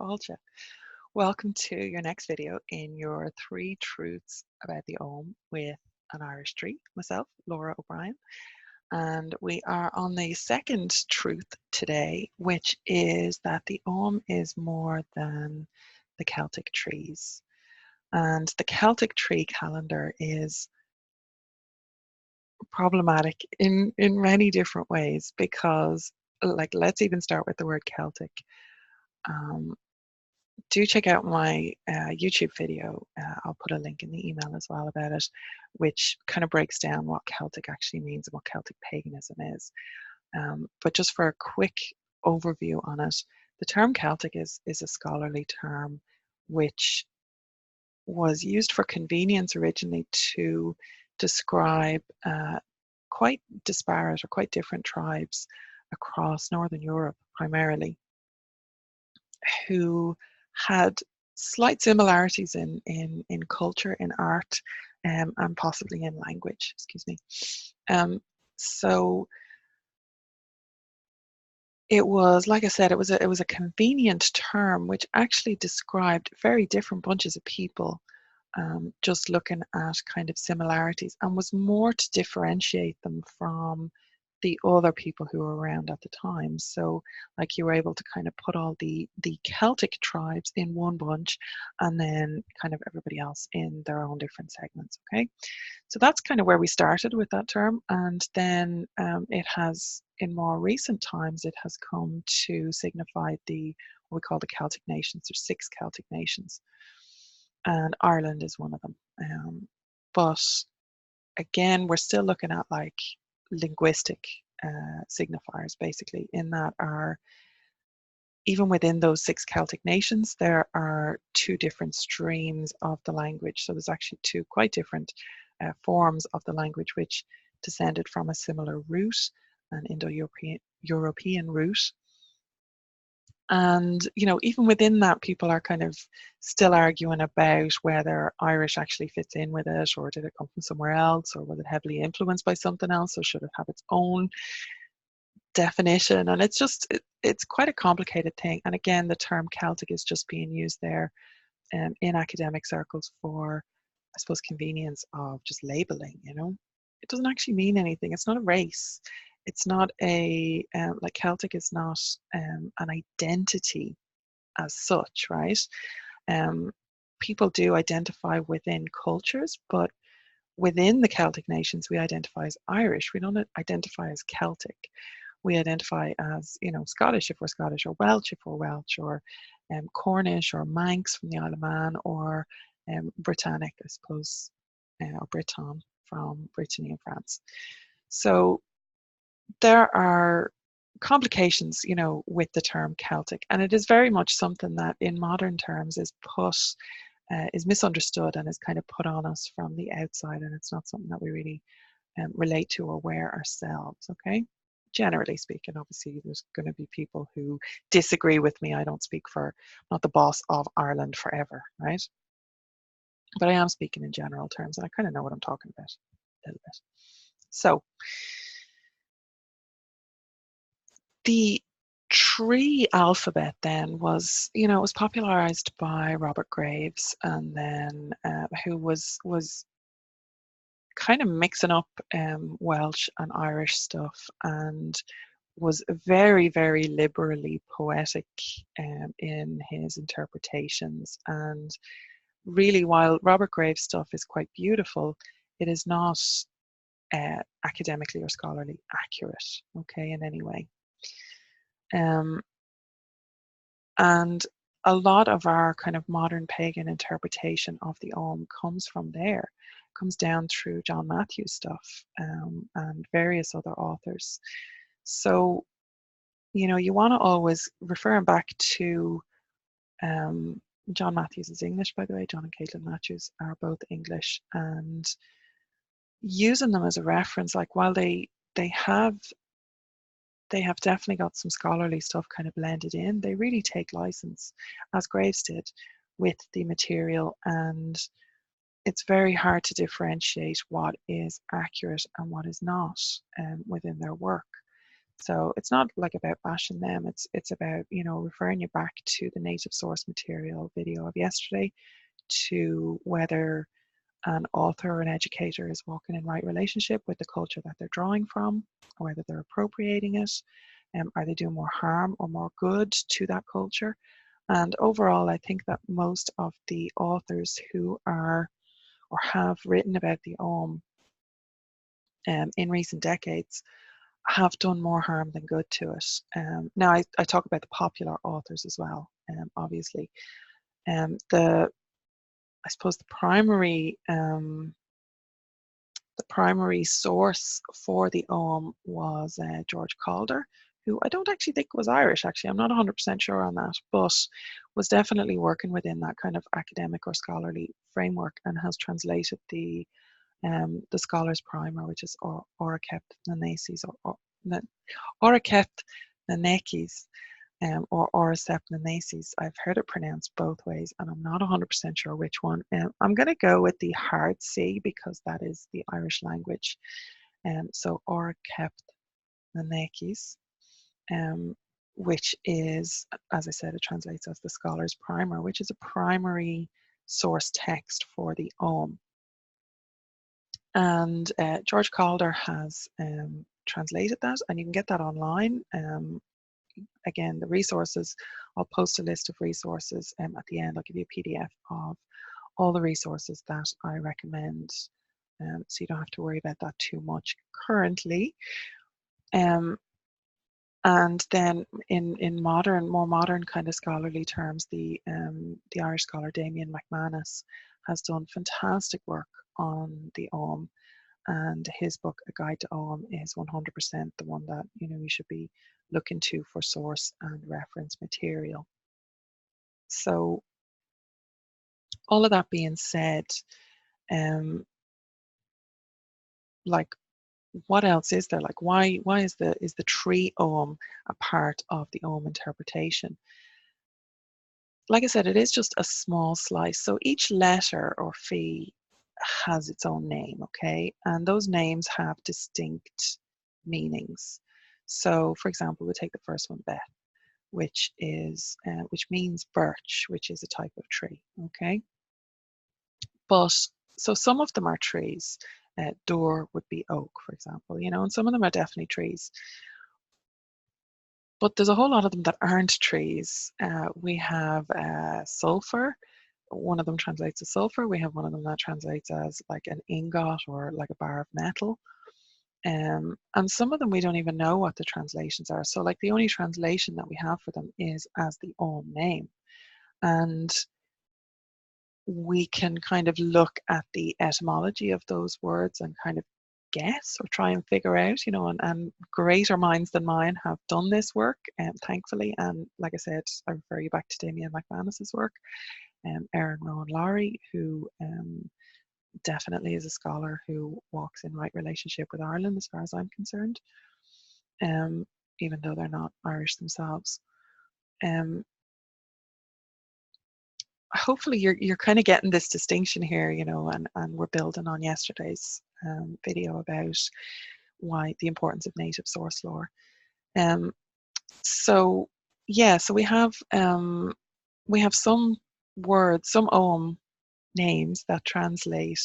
Fáilte. Welcome to your next video in your 3 truths about the Ogham with an Irish Draoi, myself, Lora O'Brien. And we are on the second truth today, which is that the Ogham is more than the Celtic trees. And the Celtic tree calendar is problematic in many different ways because, like, let's even start with the word Celtic. Do check out my YouTube video. I'll put a link in the email as well about it, which kind of breaks down what Celtic actually means and what Celtic paganism is. But just for a quick overview on it, the term Celtic is a scholarly term which was used for convenience originally to describe quite disparate or quite different tribes across Northern Europe primarily, who had slight similarities in culture, in art, and possibly in language. Excuse me. So it was, like I said, it was a convenient term which actually described very different bunches of people, just looking at kind of similarities, and was more to differentiate them from the other people who were around at the time. So, like, you were able to kind of put all the Celtic tribes in one bunch, and then kind of everybody else in their own different segments. Okay, so that's kind of where we started with that term, and then it has, in more recent times, it has come to signify what we call the Celtic nations. There's 6 Celtic nations, and Ireland is one of them. But again, we're still looking at like linguistic signifiers, basically, in that are, even within those 6 Celtic nations, there are 2 different streams of the language. So there's actually 2 quite different forms of the language which descended from a similar root, an Indo-European root. And, you know, even within that, people are kind of still arguing about whether Irish actually fits in with it, or did it come from somewhere else, or was it heavily influenced by something else, or should it have its own definition? And it's just, it's quite a complicated thing. And again, the term Celtic is just being used there in academic circles for, I suppose, convenience of just labeling, you know. It doesn't actually mean anything. It's not a race. It's not a, like, Celtic is not an identity as such, right? People do identify within cultures, but within the Celtic nations, we identify as Irish. We don't identify as Celtic. We identify as, you know, Scottish if we're Scottish, or Welsh if we're Welsh, or Cornish or Manx from the Isle of Man, or Britannic, I suppose, or Breton from Brittany and France. So there are complications, you know, with the term Celtic, and it is very much something that in modern terms is misunderstood and is kind of put on us from the outside, and it's not something that we really relate to or wear ourselves. Okay, generally speaking. Obviously there's going to be people who disagree with me. I don't speak for, not the boss of Ireland forever, right? But I am speaking in general terms, and I kind of know what I'm talking about a little bit. So the tree alphabet then was, you know, it was popularized by Robert Graves, and then who was kind of mixing up Welsh and Irish stuff, and was very, very liberally poetic in his interpretations. And really, while Robert Graves' stuff is quite beautiful, it is not academically or scholarly accurate, okay, in any way. And a lot of our kind of modern pagan interpretation of the Ogham comes from there, comes down through John Matthews' stuff, and various other authors. So, you know, you want to always, referring back to John Matthews is English, by the way. John and Caitlin Matthews are both English, and using them as a reference, like, while they have definitely got some scholarly stuff kind of blended in, they really take license, as Graves did, with the material, and it's very hard to differentiate what is accurate and what is not within their work. So it's not like about bashing them. It's about, referring you back to the native source material video of yesterday, to whether an author or an educator is walking in right relationship with the culture that they're drawing from, or whether they're appropriating it. Are they doing more harm or more good to that culture? And overall, I think that most of the authors who are or have written about the Ogham in recent decades have done more harm than good to it. Now, I talk about the popular authors as well, obviously. I suppose the primary source for the Ogham was George Calder, who I don't actually think was Irish. Actually, I'm not 100% sure on that, but was definitely working within that kind of academic or scholarly framework, and has translated the Scholar's Primer, which is Oracep Nanesis, or Oracep Nanekis, or Oracep Nanesis. I've heard it pronounced both ways, and I'm not 100% sure which one. I'm going to go with the hard C because that is the Irish language. So Oracep Nanekis, which is, as I said, it translates as the Scholar's Primer, which is a primary source text for the Ogham. And George Calder has translated that, and you can get that online. Again, the resources, I'll post a list of resources at the end. I'll give you a PDF of all the resources that I recommend, so you don't have to worry about that too much currently. And then in more modern kind of scholarly terms, the Irish scholar Damien McManus has done fantastic work on the Ogham, and his book A Guide to Ogham is 100% the one that you should be looking to for source and reference material. So all of that being said, like, what else is there? Like, why is the tree Ogham a part of the Ogham interpretation? Like I said, it is just a small slice. So each letter or fee has its own name, okay? And those names have distinct meanings. So, for example, we take the first one, Beth, which means birch, which is a type of tree, okay? But so some of them are trees. Door would be oak, for example, and some of them are definitely trees. But there's a whole lot of them that aren't trees. We have sulfur. One of them translates as sulfur. We have one of them that translates as like an ingot or like a bar of metal. And some of them we don't even know what the translations are. So like the only translation that we have for them is as the Ogham name. And we can kind of look at the etymology of those words and kind of guess or try and figure out, and greater minds than mine have done this work, thankfully. And like I said, I refer you back to Damien McManus's work, Erin Rowan Lowry, who definitely is a scholar who walks in right relationship with Ireland as far as I'm concerned, even though they're not Irish themselves. Hopefully you're kind of getting this distinction here, and we're building on yesterday's video about why the importance of native source lore. So yeah, so we have some words, some Ogham names that translate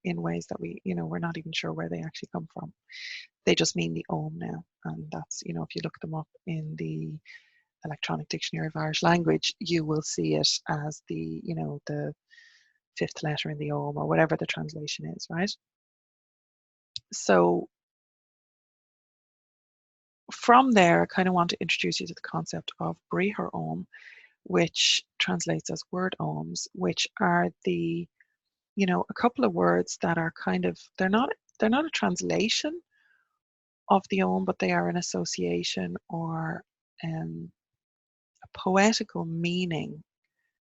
in ways that we're not even sure where they actually come from. They just mean the Ogham now, and that's, if you look them up in the Electronic Dictionary of Irish Language, you will see it as the fifth letter in the Ogham, or whatever the translation is, right? So from there, I kind of want to introduce you to the concept of Bríther Ogham, which translates as word Oghams, which are a couple of words that are kind of, they're not a translation of the Ogham, but they are an association or a poetical meaning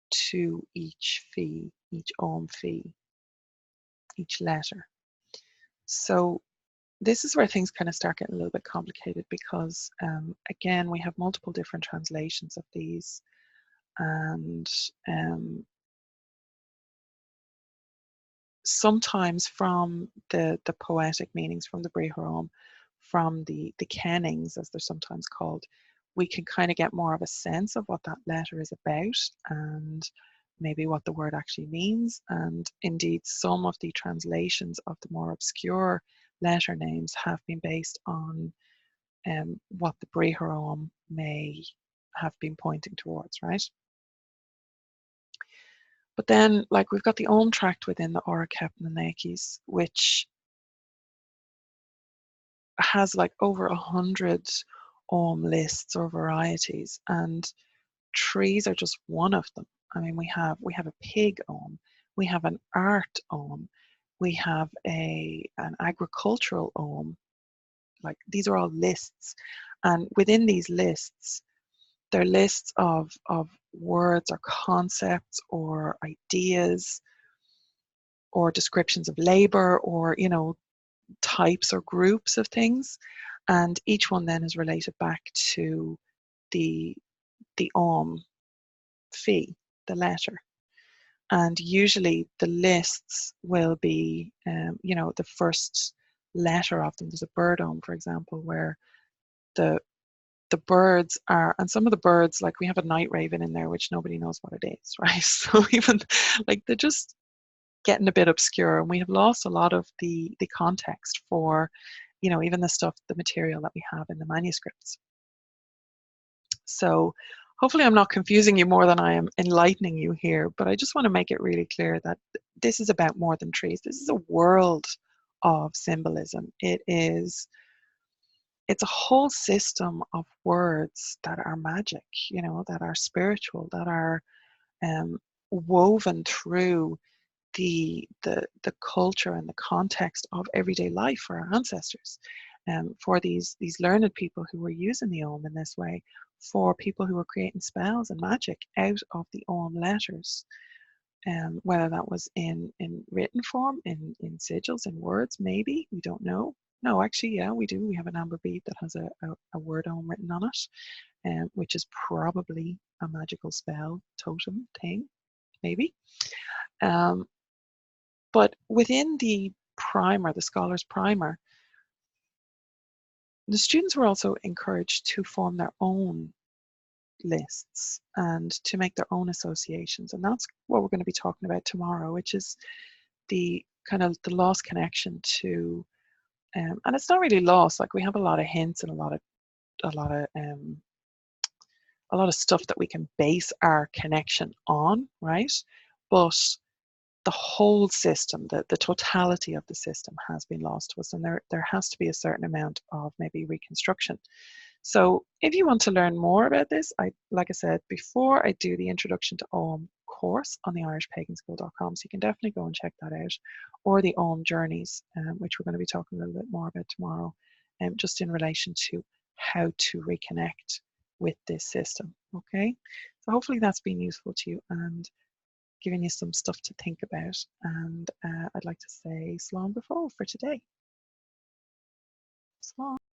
to each fee, each Ogham fee, each letter. So this is where things kind of start getting a little bit complicated, because again, we have multiple different translations of these, and sometimes from the poetic meanings from the Bríther Ogham from the kennings, as they're sometimes called, we can kind of get more of a sense of what that letter is about and maybe what the word actually means. And indeed, some of the translations of the more obscure letter names have been based on what the Bríthe Ogham may have been pointing towards, right? But then, like, we've got the Ogham tract within the Ora Ceap na Néicís, which has like over 100 Ogham lists or varieties, and trees are just one of them. I mean, we have a pig Ogham, we have an art Ogham, we have an agricultural Ogham. Like, these are all lists, and within these lists, they're lists of words or concepts or ideas or descriptions of labor, or, you know, types or groups of things, and each one then is related back to the Ogham fee, the letter. And usually the lists will be, you know, the first letter of them. There's a bird Ogham, for example, where the birds are, and some of the birds, like we have a night raven in there, which nobody knows what it is, right? So even like they're just getting a bit obscure, and we have lost a lot of the context for, you know, even the material that we have in the manuscripts. So hopefully I'm not confusing you more than I am enlightening you here, but I just want to make it really clear that this is about more than trees. This is a world of symbolism. It's a whole system of words that are magic, you know, that are spiritual, that are woven through the culture and the context of everyday life for our ancestors, for these learned people who were using the Ogham in this way, for people who were creating spells and magic out of the Ogham letters, whether that was in written form, in sigils, in words, maybe, we don't know. No, actually, yeah, we do. We have an amber bead that has a word Ogham written on it, which is probably a magical spell totem thing, maybe. But within the primer, the scholar's primer, the students were also encouraged to form their own lists and to make their own associations. And that's what we're going to be talking about tomorrow, which is the kind of the lost connection to, and it's not really lost. Like, we have a lot of hints and a lot of stuff that we can base our connection on, right? But the whole system, the totality of the system has been lost to us, and there has to be a certain amount of maybe reconstruction. So if you want to learn more about this, like I said before, I do the Introduction to Ogham course on the irishpaganschool.com, so you can definitely go and check that out, or the Ogham Journeys, which we're going to be talking a little bit more about tomorrow, just in relation to how to reconnect with this system. Okay, so hopefully that's been useful to you and giving you some stuff to think about. And I'd like to say slán before for today. Slán.